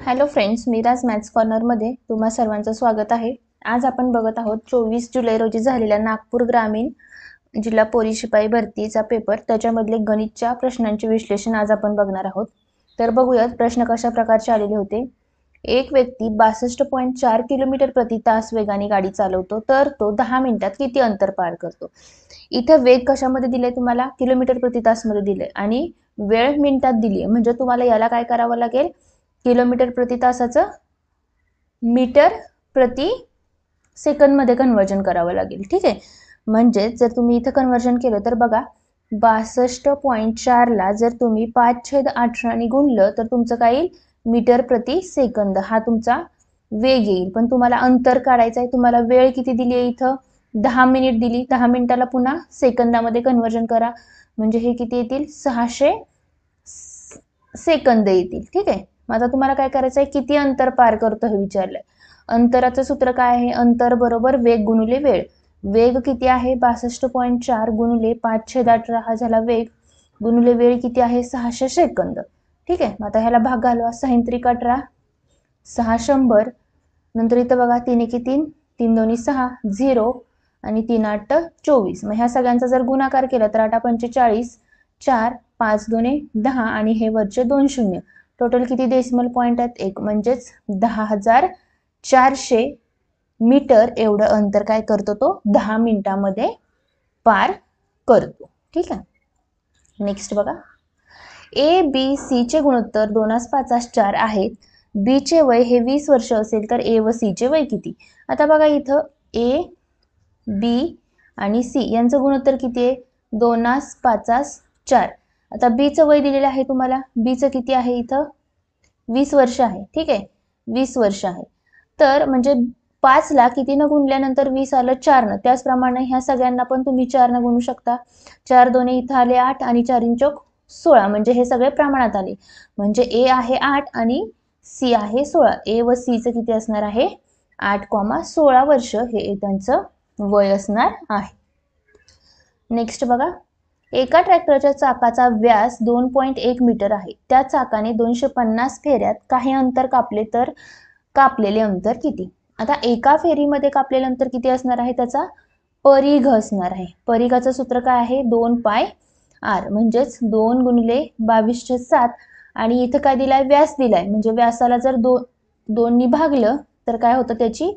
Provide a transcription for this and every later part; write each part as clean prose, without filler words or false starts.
Hello friends, मीराज maths कॉर्नरमध्ये तुम्हा सर्वांचं स्वागत आहे। आज आपण बघत आहोत 24 जुलै रोजी झालेल्या नागपूर ग्रामीण जिल्हा पोलीस शिपाई भरतीचा पेपर, त्याच्यामधले गणितच्या प्रश्नांचे विश्लेषण आज आपण बघणार आहोत। तर बघूयात प्रश्न कशा प्रकारचे आलेले होते। एक व्यक्ती 62.4 किलोमीटर प्रति तास वेगाने गाडी चालवतो, तर तो 10 मिनिटात किती अंतर पार करतो। इथे वेग कशामध्ये दिले तुम्हाला, किलोमीटर प्रति तास मध्ये दिले आणि वेळ मिनिटात दिली, म्हणजे तुम्हाला याला काय करावं लागेल, किलोमीटर प्रति तासाचं मीटर प्रति सेकंद मध्ये कन्वर्जन करावं लागेल। ठीक आहे, म्हणजे जर तुम्ही इथे कन्वर्जन केलं तर बघा 62.4 ला जर तुम्ही 5/18 ने गुणलं तर तुमचं काय येईल, मीटर प्रति सेकंद हा तुमचा वेग येईल। पण तुम्हाला अंतर काढायचं आहे, तुम्हाला वेळ किती दिली आहे, इथं 10 मिनिट दिली, 10 मिनिटाला पुन्हा सेकंदामध्ये कन्वर्जन करा, म्हणजे हे किती येतील, 600 सेकंद येतील। ठीक आहे, मग आता तुम्हाला काय करायचं आहे, किती अंतर पार करतो हे विचारलंय। अंतराचं सूत्र काय आहे, अंतर बरोबर वेग गुणिले वेळ। वेग किती आहे, 62.4 गुणिले 5/18 हा झाला वेग, गुणिले वेळ किती आहे, 600 सेकंद। ठीक आहे, मग आता ह्याला भाग घालवा, 6×3=18, 600, नंतर इथं बघा 3×1=3, 3×2=6, 0 आणि 3×8=24। मग ह्या सगळ्यांचा जर गुणाकार केला तर 8×5=40, 4, 5×2=10 आणि हे वरचे 2 शून्य, टोटल किती डेसिमल पॉइंट आहेत, 1, म्हणजेच 10,400 मीटर एवढं अंतर काय करतो तो 10 मिनिटांमध्ये पार करतो। ठीक आहे, नेक्स्ट बघा, ए बी सी चे गुणोत्तर 2:5:4 आहेत, बी चे वय हे 20 वर्ष असेल तर ए व सी चे वय किती। आता बघा इथं ए बी आणि सी यांचं गुणोत्तर किती आहे, 2:5:4। आता बी चं वय दिलेलं आहे तुम्हाला, बी चं किती आहे, इथं 20 वर्ष आहे। ठीक आहे, 20 वर्ष आहे, तर म्हणजे 5 ला किती न गुणल्यानंतर 20 आलं 4 न, त्याचप्रमाणे ह्या सगळ्यांना पण तुम्ही 4 न गुणू शकता। 4×2 इथं आले 8 आणि 4×4 16, म्हणजे हे सगळे प्रमाणात आले, म्हणजे ए आहे 8 आणि सी आहे 16। ए व सी चं किती असणार आहे, 8,16 वर्ष हे त्यांचं वय असणार आहे। नेक्स्ट बघा, एका ट्रॅक्टरच्या चाकाचा व्यास 2.1 मीटर आहे, त्या चाकाने 250 फेऱ्यात काही अंतर कापले तर कापलेले अंतर किती। आता एका फेरीमध्ये कापलेले अंतर किती असणार आहे, त्याचा परिघ असणार आहे। परिघाचं सूत्र काय आहे, 2πr, म्हणजेच 2 गुणिले 22/7 आणि इथं काय दिलाय, व्यास दिलाय, म्हणजे व्यासाला जर 2 ने भागलं तर काय होतं, त्याची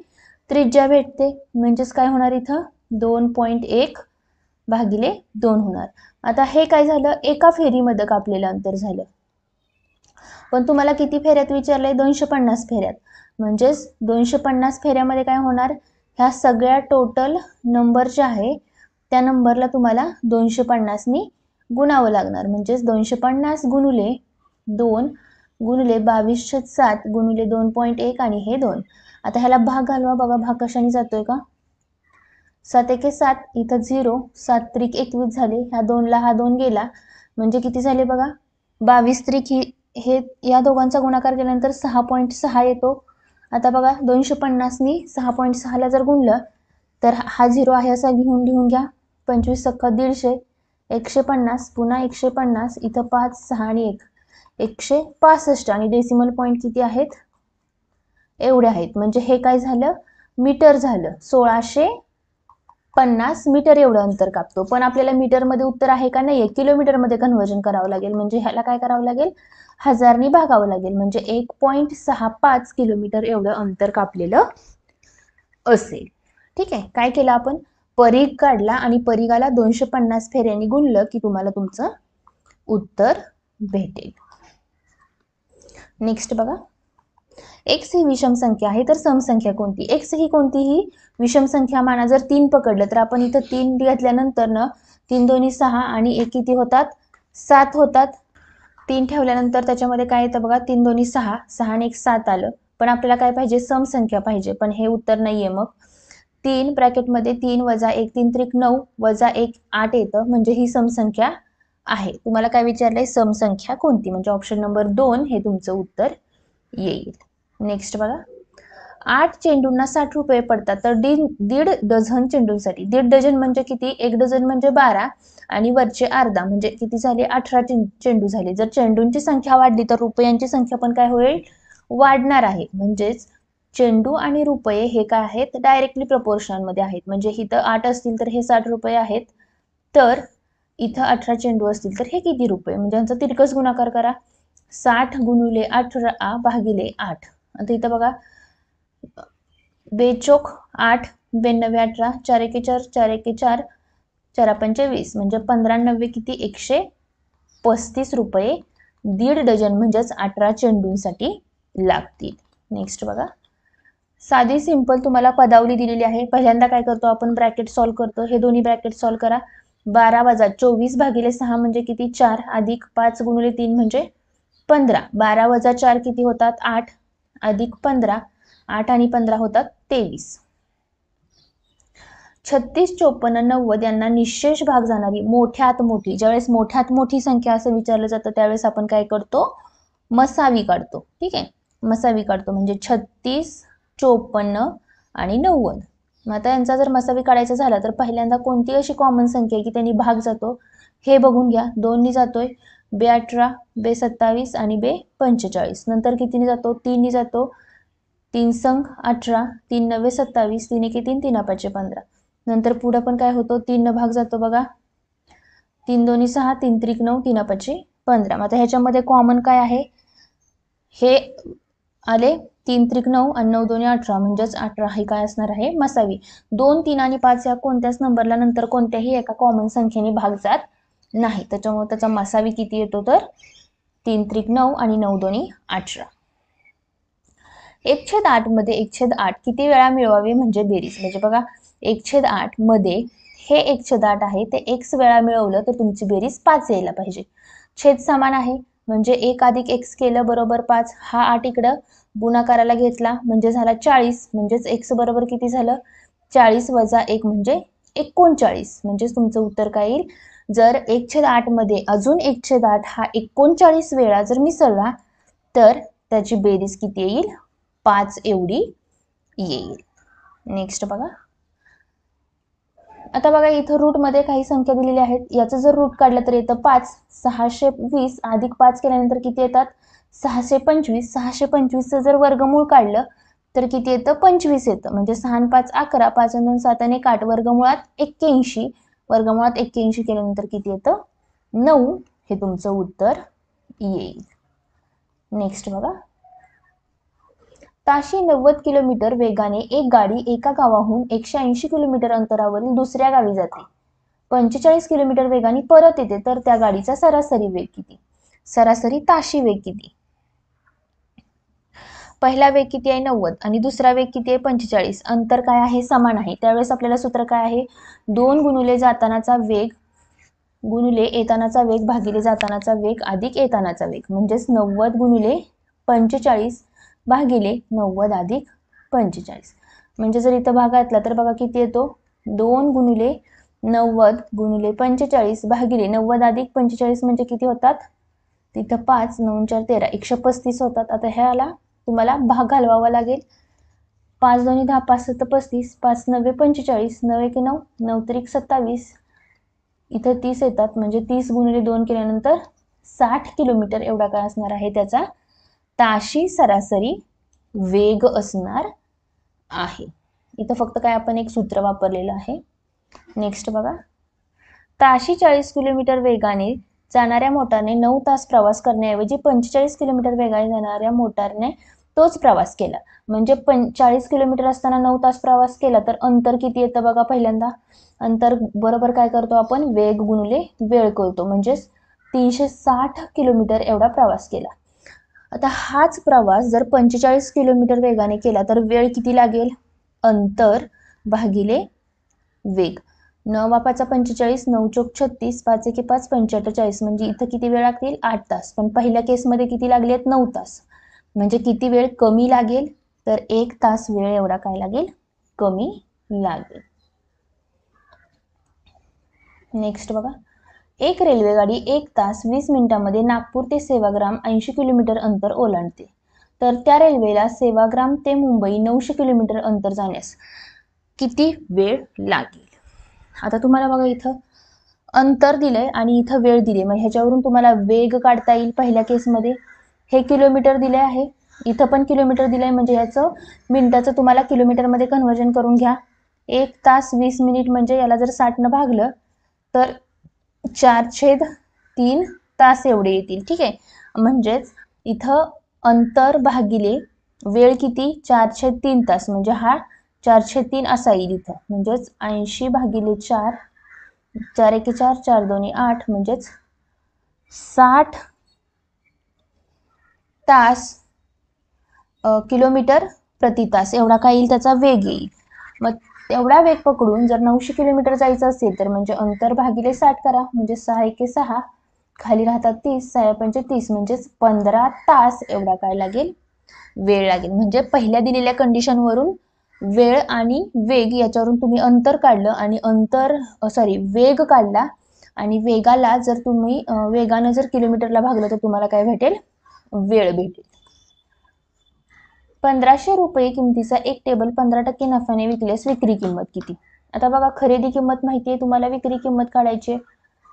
त्रिज्या भेटते, म्हणजेच काय होणार, इथं 2.1/2 होणार। आता हे काय झालं, एका फेरीमध्ये कापलेलं अंतर झालं, पण तुम्हाला किती फेऱ्यात विचारलंय, 250 फेऱ्यात, म्हणजेच 250 फेऱ्यामध्ये काय होणार, ह्या सगळ्या टोटल नंबर जे आहे त्या नंबरला तुम्हाला 250 ने गुणावं लागणार, म्हणजेच 250 गुणिले 2 गुणिले 22/7 गुणिले 2.1 आणि हे 2। आता ह्याला भाग घालवा, बघा भाग कशाने जातोय का, 7×1=7, इथं 0, 7×3=21 झाले, ह्या 2 ला हा 2 गेला, म्हणजे किती झाले बघा, 22×3 हे या दोघांचा गुणाकार केल्यानंतर 6.6 येतो। आता बघा 250 ने 6.6 ला जर गुणलं तर हा 0 आहे असा लिहून घ्या, 25×1=150, 150 पुन्हा 150, इथं 5, 6 आणि 1, 165 आणि डेसिमल पॉइंट किती आहेत, एवढे आहेत, म्हणजे हे काय झालं, मीटर झालं, 1650 मीटर एवढं अंतर कापतो। पण आपल्याला मीटर मध्ये उत्तर आहे का, नाहीये, किलोमीटर मध्ये कन्वर्जन करावं लागेल, म्हणजे ह्याला काय करावं लागेल, 1000 ने भागावं लागेल, म्हणजे 1.65 किलोमीटर एवढं अंतर कापलेलं असेल। ठीक आहे, काय केलं आपण, परिघ काढला आणि परिघाला 250 फेऱ्यांनी गुणलं की तुम्हाला तुमचं उत्तर भेटेल। नेक्स्ट बघा, x ही विषम संख्या आहे तर समसंख्या कोणती। x ही कोणतीही विषम संख्या माना, जर 3 पकडलं तर आपण इथं 3 घेतल्यानंतर न 3×2=6 आणि 1 किती होतात, 7 होतात। 3 ठेवल्यानंतर त्याच्यामध्ये काय येतं बघा, 3×2=6, 6 आणि 1 7 आलं, पण आपल्याला काय पाहिजे, समसंख्या पाहिजे, पण हे उत्तर नाहीये। मग 3 ब्रॅकेटमध्ये 3 - 1 3×3=9 -1 8 येतं, म्हणजे ही समसंख्या आहे। तुम्हाला काय विचारलंय, समसंख्या कोणती, म्हणजे ऑप्शन नंबर 2 हे तुमचं उत्तर येईल। नेक्स्ट बघा, 8 चेंडूंना 60 रुपये पडतात, तर 1.5 डझन चेंडूंसाठी, 1.5 डझन म्हणजे किती, 1 डझन म्हणजे 12 आणि वरचे अर्धा म्हणजे किती झाले, 18 चेंडू झाले। जर चेंडूंची संख्या वाढली तर रुपयांची संख्या पण काय होईल, वाढणार आहे. म्हणजेच चेंडू आणि रुपये हे काय आहेत, डायरेक्टली प्रपोर्शनल मध्ये आहेत. म्हणजे इथं 8 असतील तर हे 60 रुपये आहेत, तर इथं 18 चेंडू असतील तर हे किती रुपये, म्हणजे यांचा तिरकस गुणाकार करा. 60 गुणिले 18 भागिले 8. आता इथं बघा, बेचोक 8, 92 18, 4 एके 4, 4 एके 4, 4 पंचे 20, म्हणजे 15 किती, 135 रुपये दीड डझन म्हणजेच 18 चेंडूंसाठी लागतील. नेक्स्ट बघा, साधी सिंपल तुम्हाला पदावली दिलेली आहे. पहिल्यांदा काय करतो आपण, ब्रॅकेट सॉल्व करतो. हे दोन्ही ब्रॅकेट सॉल्व करा. 12 वजा 24 भागिले 6 म्हणजे किती, 4, अधिक 5 गुणिले 3 म्हणजे 15. 12 वजा 4 किती होतात, 8, अधिक 15, 8 आणि 15 होतात 23. 36, 54, 90 यांना निशेष भाग जाणारी मोठ्यात मोठी, ज्यावेळेस मोठ्यात मोठी संख्या असं विचारलं जातं त्यावेळेस आपण काय करतो, मसावी काढतो. ठीक आहे, मसावी काढतो. म्हणजे 36, 54 आणि 90. मग आता यांचा जर मसावी काढायचा झाला तर पहिल्यांदा कोणती अशी कॉमन संख्या आहे की त्यांनी भाग जातो हे बघून घ्या. 2 नी जातोय, बे 18, बे 27 आणि बे 45. नंतर कितीने जातो, 3 नी जातो, 3 संग 18, 3 9 27, 3 1 3, 3 5 15. नंतर पुढे पण काय होतो, 3 न भाग जातो बघा, 3 2 6, 3 3 9, 3 5 15. आता ह्याच्यामध्ये कॉमन काय आहे, हे आले 3 3 9 आणि 9 2 18, म्हणजेच 18 हे काय असणार आहे, मसावी. 2 3 आणि 5 या कोणत्याच नंबरला नंतर कोणत्याही एका कॉमन संख्येने भाग जात नाही, त्याच्यामुळे त्याचा मसावी किती येतो तर 3 3 9 आणि 9 2 18. 1/8 मध्ये 1/8 किती वेळा मिळवावे म्हणजे बेरीज. म्हणजे बघा, 1/8 मध्ये हे 1/8 आहे ते x वेळा मिळवलं तर तुमची बेरीज 5 यायला पाहिजे. छेद समान आहे म्हणजे 1 अधिक x केलं बरोबर 5. हा 8 इकडं गुणाकाराला घेतला म्हणजे झाला 40, म्हणजेच x बरोबर किती झालं, 40 वजा 1 म्हणजे 39. म्हणजेच तुमचं उत्तर काय येईल, जर 1/8 मध्ये अजून 1/8 हा 39 वेळा जर मिसळला तर त्याची बेरीज किती येईल, 5 एवढी येईल. नेक्स्ट बघा, आता बघा इथं रूट मध्ये काही संख्या दिलेली आहेत. याचं जर रूट काढलं तर येतं 5. 620 अधिक 5 केल्यानंतर किती येतात, 625. 625चं जर वर्गमूळ काढलं तर किती येतं, 25 येतं. म्हणजे 6 आणि 5 11, 5 आणि 2 7 आणि 1 8, वर्गमुळात 81. वर्गमुळात 81 केल्यानंतर किती येतं, 9. हे तुमचं उत्तर येईल. नेक्स्ट बघा, ताशी 90 किलोमीटर वेगाने एक गाडी एका गावाहून 180 किलोमीटर अंतरावरील दुसऱ्या गावी जाते. 45 किलोमीटर वेगाने परत येते, तर त्या गाडीचा सरासरी वेग किती, सरासरी ताशी वेग किती. पहिला वेग किती आहे 90 आणि दुसरा वेग किती आहे 45. अंतर काय आहे, समान आहे. त्यावेळेस आपल्याला सूत्र काय आहे, 2 गुणिले जातानाचा वेग गुणिले येतानाचा वेग भागिले जातानाचा वेग अधिक येतानाचा वेग, म्हणजेच 90 गुणिले 45 भागिले 90 अधिक 45. म्हणजे जर इथं भाग घातला तर बघा किती येतो, 2 गुणिले 90 गुणिले 45 भागिले 90 अधिक 45 म्हणजे किती होतात, तिथं 5 9 4 13, 135 होतात. आता ह्याला तुम्हाला भाग घालवावा लागेल. 5 2 10, 5 7 35, 5 9 45, 9 1 9, 9 3 27, इथं 30 येतात. म्हणजे 30 गुणिले 2 केल्यानंतर 60 किलोमीटर एवढा काय असणार आहे त्याचा ताशी सरासरी वेग असणार आहे. इथं फक्त काय आपण एक सूत्र वापरलेलं आहे. नेक्स्ट बघा, ताशी 40 किलोमीटर वेगाने जाणाऱ्या मोटारने 9 तास प्रवास करण्याऐवजी 45 किलोमीटर वेगाने जाणाऱ्या मोटारने तोच प्रवास केला. म्हणजे 40 किलोमीटर असताना 9 तास प्रवास केला तर अंतर किती येतं बघा. पहिल्यांदा अंतर बरोबर काय करतो आपण, वेग गुणिले वेळ करतो. म्हणजेच 360 किलोमीटर एवढा प्रवास केला. आता हाच प्रवास जर 45 किलोमीटर वेगाने केला तर वेळ किती लागेल, अंतर भागिले वेग. 9 वापाचा 45, 9 चोक 36, 5 एके 5, 45. म्हणजे इथं किती वेळ लागतील, 8 तास. पण पहिल्या केसमध्ये किती लागले आहेत, 9 तास. म्हणजे किती वेळ कमी लागेल, तर 1 तास वेळ एवढा काय लागेल, कमी लागेल. नेक्स्ट बघा, एक रेल्वेगाडी 1 तास 20 मिनिटांमध्ये नागपूर ते सेवाग्राम 80 किलोमीटर अंतर ओलांडते. तर त्या रेल्वेला सेवाग्राम ते मुंबई 900 किलोमीटर अंतर जाण्यास किती वेळ लागेल. आता तुम्हाला बघा इथं अंतर दिलंय आणि इथं वेळ दिली, मग ह्याच्यावरून तुम्हाला वेग काढता येईल. पहिल्या केसमध्ये हे किलोमीटर दिले आहे इथं पण किलोमीटर दिलंय म्हणजे याचं मिनिटाचं तुम्हाला किलोमीटरमध्ये कन्व्हर्जन करून घ्या. 1 तास 20 मिनिट म्हणजे याला जर 60 भागलं तर 4/3 तास एवढे येतील. ठीक आहे, म्हणजेच इथं अंतर भागिले वेळ किती 4/3 तास म्हणजे हा 4/3 असा येईल इथं. म्हणजेच 80 भागिले 4, 4 एके 4, 4 दोन्ही 8 म्हणजेच 60 तास किलोमीटर प्रति तास एवढा काय येईल त्याचा वेग येईल. मग एवढा वेग पकडून जर 900 किलोमीटर जायचं असेल तर म्हणजे अंतर भागिले 60 करा म्हणजे 6 एके 6, खाली राहतात 30, 6 पंचे 30 म्हणजेच 15 तास एवढा काय लागेल वेळ लागेल. म्हणजे पहिल्या दिलेल्या कंडिशनवरून वेळ आणि वेग याच्यावरून तुम्ही अंतर काढलं आणि वेग काढला आणि वेगाला जर तुम्ही वेगानं जर किलोमीटरला भागलं तर तुम्हाला काय भेटेल वेळ भेटेल. 1500 रुपये किमतीचा एक टेबल 15% नफ्याने विकल्यास विक्री किंमत किती. आता बघा खरेदी किंमत माहिती आहे तुम्हाला, विक्री किंमत काढायची.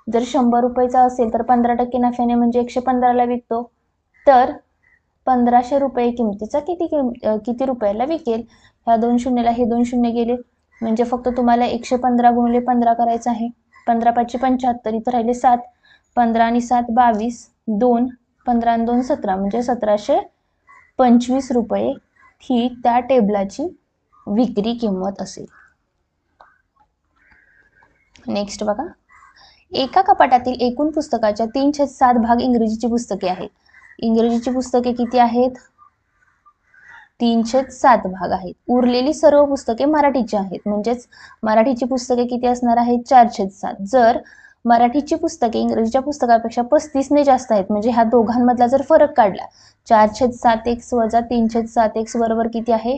जर 100 रुपयाचा असेल तर 15% नफ्याने म्हणजे 115ला विकतो, तर 1500 रुपये किमतीचा किती रुपयाला विकेल. ह्या 2 शून्यला हे 2 शून्य गेले म्हणजे फक्त तुम्हाला 115 गुणिले 15 करायचं आहे. 15 5 75, इथं राहिले 7, 15 आणि 7 22, 2 15 आणि 2 17 म्हणजे 1725 रुपये ही त्या टेबलाची विक्री किंमत असेल. नेक्स्ट बघा, एका कपाटातील एकूण पुस्तकाच्या 3/7 भाग इंग्रजीची पुस्तके आहेत. इंग्रजीची पुस्तके किती आहेत 3/7 भाग आहेत. उरलेली सर्व पुस्तके मराठीची आहेत म्हणजेच मराठीची पुस्तके किती असणार आहेत 4/7. जर मराठीची पुस्तके इंग्रजीच्या पुस्तकापेक्षा 35 ने जास्त आहेत म्हणजे ह्या दोघांमधला जर फरक काढला 4/7x वजा 3/7x बरोबर किती आहे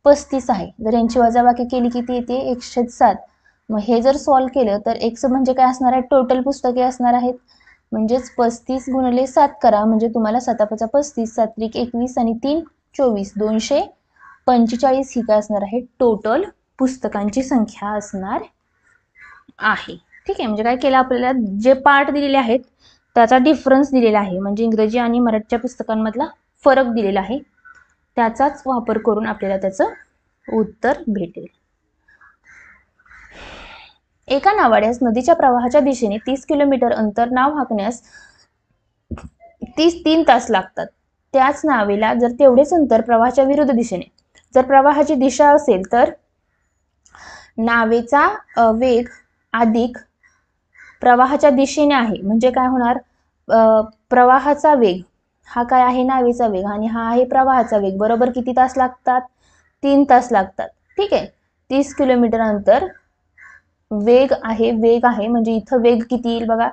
35 आहे. जर यांची वजाबाकी केली किती येते 1/7. मग हे जर सॉल्व्ह केलं तर x म्हणजे काय असणार आहे टोटल पुस्तके असणार आहेत म्हणजेच 35 गुणिले 7 करा म्हणजे तुम्हाला 7 5 35, 7 त्रिक 21 आणि 3 24, 245 ही काय असणार आहे टोटल पुस्तकांची संख्या असणार आहे. ठीक आहे, म्हणजे काय केलं आपल्याला जे पार्ट दिलेले आहेत त्याचा डिफरन्स दिलेला आहे म्हणजे इंग्रजी आणि मराठीच्या पुस्तकांमधला फरक दिलेला आहे त्याचाच वापर करून आपल्याला त्याचं उत्तर भेटेल. एका नावाड्यास नदीच्या प्रवाहाच्या दिशेने 30 किलोमीटर अंतर नाव हाकण्यास 3 तास लागतात. त्याच नावेला जर तेवढेच अंतर प्रवाहाच्या विरुद्ध दिशेने जर प्रवाहाची दिशा असेल तर नावेचा वेग अधिक प्रवाहाच्या दिशेने आहे म्हणजे काय होणार प्रवाहाचा वेग हा काय आहे नावेचा वेग आणि हा आहे प्रवाहाचा वेग बरोबर किती तास लागतात 3 तास लागतात. ठीक आहे, 30 किलोमीटर अंतर वेग आहे म्हणजे इथं वेग किती येईल बघा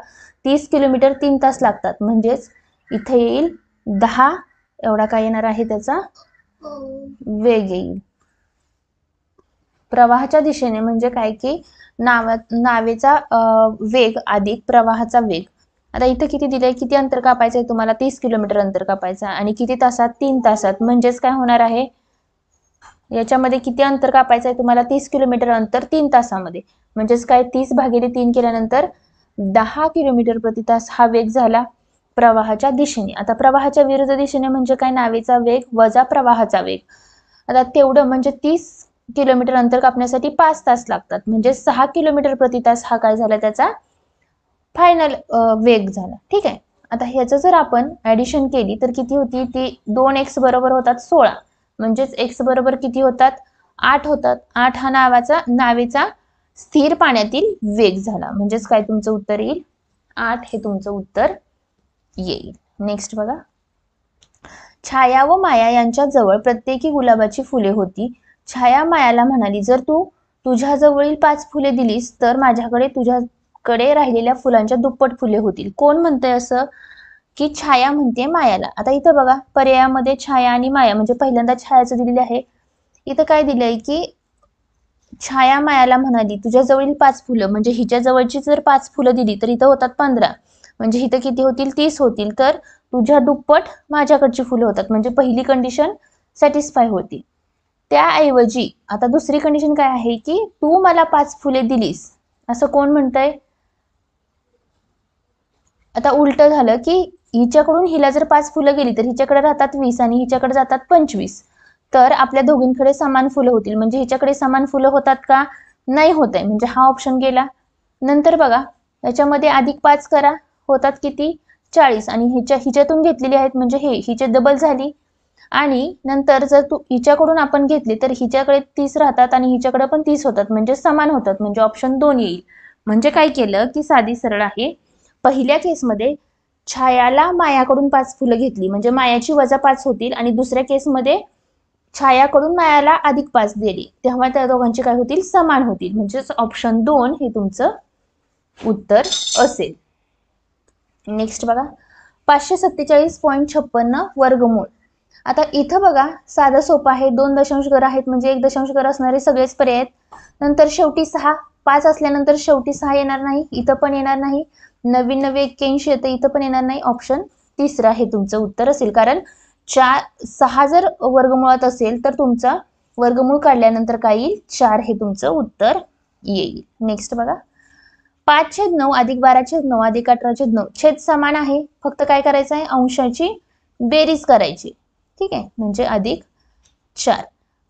30 किलोमीटर 3 तास लागतात म्हणजेच इथे येईल 10 एवढा काय येणार आहे त्याचा वेग येईल. प्रवाहाच्या दिशेने म्हणजे काय की नावेचा वेग अधिक प्रवाहाचा वेग. आता इथं किती दिलंय किती अंतर कापायचं आहे तुम्हाला 30 किलोमीटर अंतर कापायचं आणि किती तासात 3 तासात म्हणजेच काय होणार आहे याच्यामध्ये किती अंतर कापायचं आहे तुम्हाला 30 किलोमीटर अंतर 3 तासामध्ये म्हणजेच काय 30 भागिले 3 केल्यानंतर 10 किलोमीटर प्रति तास हा वेग झाला प्रवाहाच्या दिशेने. आता प्रवाहाच्या विरुद्ध दिशेने म्हणजे काय नावेचा वेग वजा प्रवाहाचा वेग. आता तेवढं म्हणजे 30 किलोमीटर अंतर कापण्यासाठी 5 तास लागतात म्हणजे 6 किलोमीटर प्रति तास हा काय झाला त्याचा फायनल वेग झाला. ठीक आहे, आता ह्याचं जर आपण ऍडिशन केली तर किती होती ती 2x बरोबर होतात 16 म्हणजेच x बरोबर किती होतात 8 होतात. 8 हा नावेचा स्थिर पाण्यातील वेग झाला म्हणजेच काय तुमचं उत्तर येईल 8 हे तुमचं उत्तर येईल. नेक्स्ट बघा, छाया व माया यांच्या जवळ प्रत्येकी गुलाबाची फुले होती. छाया मायाला म्हणाली जर तू तुझ्या जवळील 5 फुले दिलीस तर माझ्याकडे तुझ्याकडे राहिलेल्या फुलांच्या दुप्पट फुले होतील. कोण म्हणतंय असं की छाया म्हणते मायाला. आता इथं बघा पर्यायामध्ये छाया आणि माया म्हणजे पहिल्यांदा छायाचं दिलेले आहे. इथं काय दिलंय की छाया मायाला म्हणाली तुझ्या जवळील 5 फुलं म्हणजे हिच्या जवळची जर 5 फुलं दिली तर इथं होतात 15 म्हणजे इथं किती होतील 30 होतील तर तुझ्या दुप्पट माझ्याकडची फुलं होतात म्हणजे पहिली कंडिशन सॅटिस्फाय होती. त्याऐवजी आता दुसरी कंडिशन काय आहे की तू मला 5 फुले दिलीस असं कोण म्हणतंय. आता उलट झालं की हिच्याकडून हिला जर 5 फुलं गेली तर हिच्याकडे राहतात 20 आणि हिच्याकडे जातात 25. तर आपल्या दोघींकडे समान फुलं होतील. म्हणजे हिच्याकडे समान फुलं होतात का? नाही होत आहे, म्हणजे हा ऑप्शन गेला. नंतर बघा याच्यामध्ये अधिक 5 करा, होतात किती? 40. आणि हिच्यातून घेतलेली आहेत म्हणजे हिचे डबल झाली. आणि नंतर जर हिच्याकडून आपण घेतली तर हिच्याकडे 30 राहतात आणि हिच्याकडे पण 30 होतात, म्हणजे समान होतात, म्हणजे ऑप्शन 2 येईल. म्हणजे काय केलं की साधी सरळ आहे. पहिल्या केसमध्ये छायाला मायाकडून 5 फुलं घेतली म्हणजे मायाची वजा 5 होतील, आणि दुसऱ्या केसमध्ये छायाकडून मायाला अधिक 5 दिली, तेव्हा त्या दोघांचे काय होतील? समान होतील. म्हणजेच ऑप्शन 2 हे तुमचं उत्तर असेल. नेक्स्ट बघा 547.56 वर्गमूळ. आता इथं बघा साधं सोपं आहे. 2 दशांश घर आहेत म्हणजे 1 दशांश घर असणारे सगळेच पर्याय आहेत. नंतर शेवटी 6, 5 असल्यानंतर शेवटी 6 येणार नाही, इथं पण येणार नाही. 9981 येतं, इथं पण येणार नाही. ऑप्शन तिसरा हे तुमचं उत्तर असेल. कारण 6 जर वर्गमुळात असेल तर तुमचा वर्गमूळ काढल्यानंतर काय येईल? 4 हे तुमचं उत्तर येईल. नेक्स्ट बघा 5/9 अधिक 12/9 अधिक 18/9 छेद समान आहे, फक्त काय करायचं आहे? अंशाची बेरीज करायची. ठीक आहे, म्हणजे अधिक 4.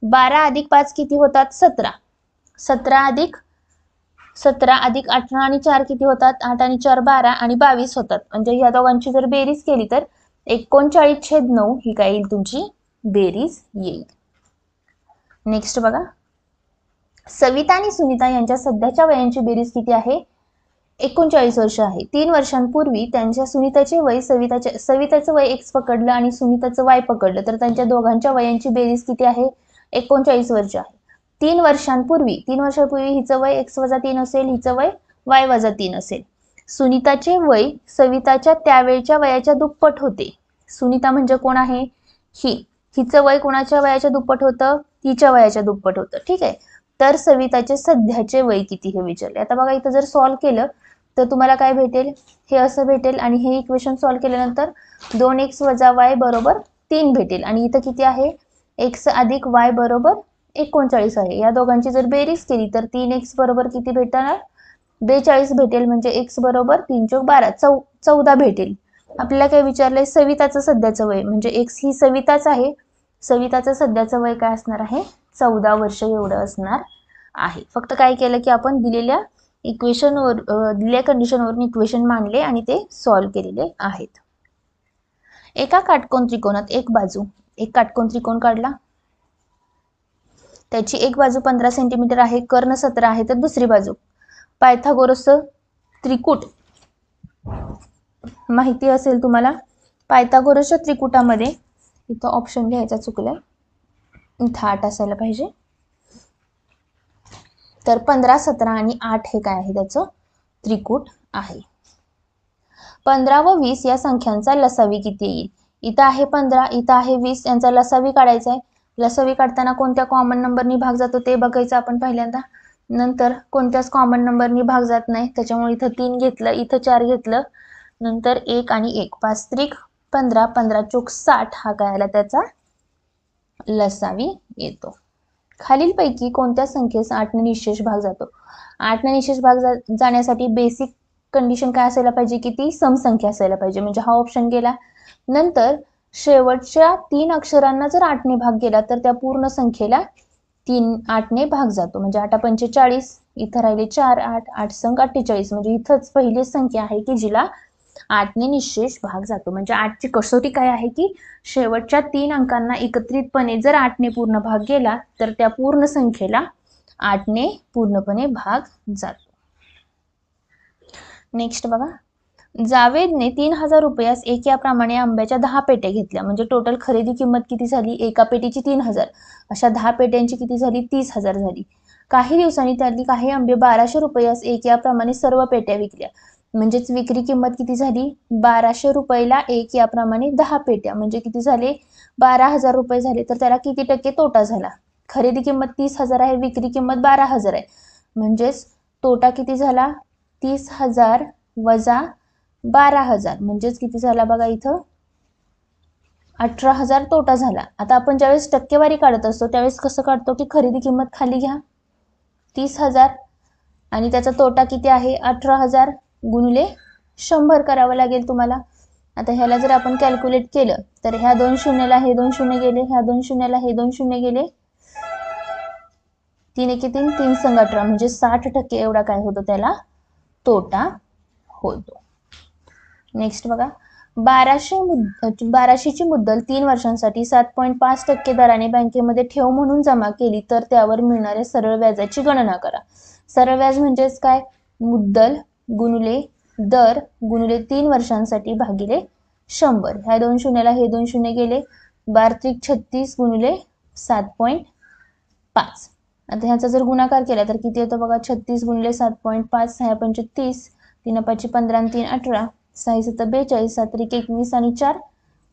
12 अधिक 5 किती होतात? 17. 17 अधिक 18 आणि 4 किती होतात? 8 आणि 4 12 आणि 22 होतात. म्हणजे या दोघांची जर बेरीज केली तर 39/9 ही काय येईल? तुमची बेरीज येईल. नेक्स्ट बघा सविता आणि सुनीता यांच्या सध्याच्या वयांची बेरीज किती आहे? 39 वर्ष आहे. 3 वर्षांपूर्वी त्यांच्या सुनीताचे वय सविताचं वय X पकडलं आणि सुनीताचं Y पकडलं तर त्यांच्या दोघांच्या वयांची बेरीज किती आहे? 39 वर्ष आहे. 3 वर्षांपूर्वी हिचं वय X - 3 असेल, हिचं वय Y - 3 असेल. सुनीताचे वय सविताच्या त्यावेळच्या वयाच्या दुप्पट होते. सुनीता म्हणजे कोण आहे? हिचं वय कोणाच्या वयाच्या दुप्पट होतं? तिच्या वयाच्या दुप्पट होतं. ठीक आहे, तर सविताचे सध्याचे वय किती हे विचारले. आता बघा इथं जर सॉल्व्ह केलं तर तुम्हाला काय भेटेल? हे असं भेटेल आणि हे इक्वेशन सॉल्व्ह केल्यानंतर 2x - y बरोबर 3 भेटेल. आणि इथं किती आहे? x अधिक y बरोबर 39 आहे. या दोघांची जर बेरीज केली तर 3x बरोबर किती भेटणार? 42 भेटेल. म्हणजे x बरोबर 3 × 12 14 भेटेल. आपल्याला काय विचारलंय? सविताचं सध्याचं वय, म्हणजे x ही सविताच आहे. सविताचं सध्याचं वय काय असणार आहे? 14 वर्ष एवढं असणार आहे. फक्त काय केलं की आपण दिलेल्या कंडिशनवरून इक्वेशन मांडले आणि ते सॉल्व्ह केलेले आहेत. एका काटकोन त्रिकोणात एक काटकोन त्रिकोण काढला, त्याची एक बाजू 15 सेंटीमीटर आहे, कर्ण 17 आहे, तर दुसरी बाजू पायथागोरस त्रिकूट माहिती असेल तुम्हाला. पायथागोरसच्या त्रिकुटामध्ये इथं ऑप्शन लिहायचा चुकलाय, इथं 8 असायला पाहिजे. तर 15, 17 आणि 8 हे काय आहे? त्याचं त्रिकूट आहे. 15 व 20 या संख्यांचा लसावी किती येईल? इथं आहे 15, इथं आहे 20, यांचा लसावी काढायचा आहे. लसावी काढताना कोणत्या कॉमन नंबरनी भाग जातो ते बघायचं आपण पहिल्यांदा. नंतर कोणत्याच कॉमन नंबरनी भाग जात नाही, त्याच्यामुळे इथं 3 घेतलं, इथं 4 घेतलं, नंतर 1 आणि 1 5 त्रिक 15, 15 चोक 60 हा काय आला? त्याचा लसावी येतो. खालीलपैकी कोणत्या संख्येस 8 ने निशेष भाग जातो? 8 ने निशेष भाग जाण्यासाठी बेसिक कंडिशन काय असायला पाहिजे? की ती समसंख्या असायला पाहिजे, म्हणजे हा ऑप्शन गेला. नंतर शेवटच्या 3 अक्षरांना जर 8 ने भाग गेला तर त्या पूर्ण संख्येला 8 ने भाग जातो. म्हणजे 8 × 45, इथं राहिले 4 8, 8 संग 48, म्हणजे इथंच पहिली संख्या आहे की जिला 8 ने निशेष भाग जातो. म्हणजे 8 ची कसोटी काय आहे? की शेवटच्या 3 अंकांना एकत्रितपणे जर 8 ने पूर्ण भाग गेला तर त्या पूर्ण संख्येला 8 ने पूर्णपणे भाग जातो. नेक्स्ट बघा जावेदने 3000 रुपयास एक याप्रमाणे आंब्याच्या 10 पेट्या घेतल्या, म्हणजे टोटल खरेदी किंमत किती झाली? एका पेटीची 3000, अशा 10 पेट्यांची किती झाली? 30,000 झाली. काही दिवसांनी त्यातली काही आंबे 1200 रुपयास एक याप्रमाणे सर्व पेट्या विकल्या, म्हणजेच विक्री किंमत किती झाली? 1200 रुपयाला एक याप्रमाणे 10 पेट्या, म्हणजे किती झाले? 12,000 रुपये झाले. तर त्याला किती टक्के तोटा झाला? खरेदी किंमत 30,000 आहे, विक्री किंमत 12,000 आहे, म्हणजेच तोटा किती झाला? 30,000 वजा 12,000, म्हणजेच किती झाला? बघा इथं 18,000 तोटा झाला. आता आपण ज्यावेळेस टक्केवारी काढत असतो त्यावेळेस कसं काढतो? की खरेदी किंमत खाली घ्या 30,000 आणि त्याचा तोटा किती आहे? 18,000 गुणिले 100 करावं लागेल तुम्हाला. आता ह्याला जर आपण कॅल्क्युलेट केलं तर ह्या 2 शून्याला हे 2 शून्य गेले, ह्या 2 शून्याला हे 2 शून्य गेले, 3 एके 3, 3 संग 18 म्हणजे 60% एवढा काय होतो त्याला तोटा होतो. नेक्स्ट बघा, 1200ची मुद्दल 3 वर्षांसाठी 7.5% दराने बँकेमध्ये ठेव म्हणून जमा केली तर त्यावर मिळणाऱ्या सरळ व्याजाची गणना करा. सरळ व्याज म्हणजेच काय, मुद्दल गुणिले दर गुणिले 3 वर्षांसाठी भागिले 100. ह्या 2 शून्याला हे 2 शून्य गेले, 12×36 गुणिले 7.5. आता ह्याचा जर गुणाकार केला तर किती येतो बघा, 36 गुणिले 7.5, 6 पंचे 30, 3 पाची 15 आणि 3 18, 6 7 42, 7 21 आणि 4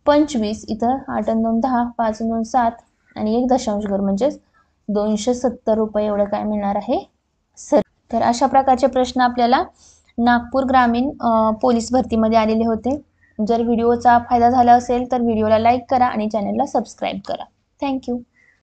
25, इथं 8 आणि 2 10, 5 आणि 2 7 आणि 1 दशांश घर म्हणजे 270 रुपये एवढं काय मिळणार आहे सर. तर अशा प्रकारचे प्रश्न आपल्याला नागपूर ग्रामीण पोलीस भरतीमध्ये आलेले होते. जर व्हिडिओचा फायदा झाला असेल तर व्हिडिओला लाईक करा आणि चॅनलला सबस्क्राईब करा. थँक्यू.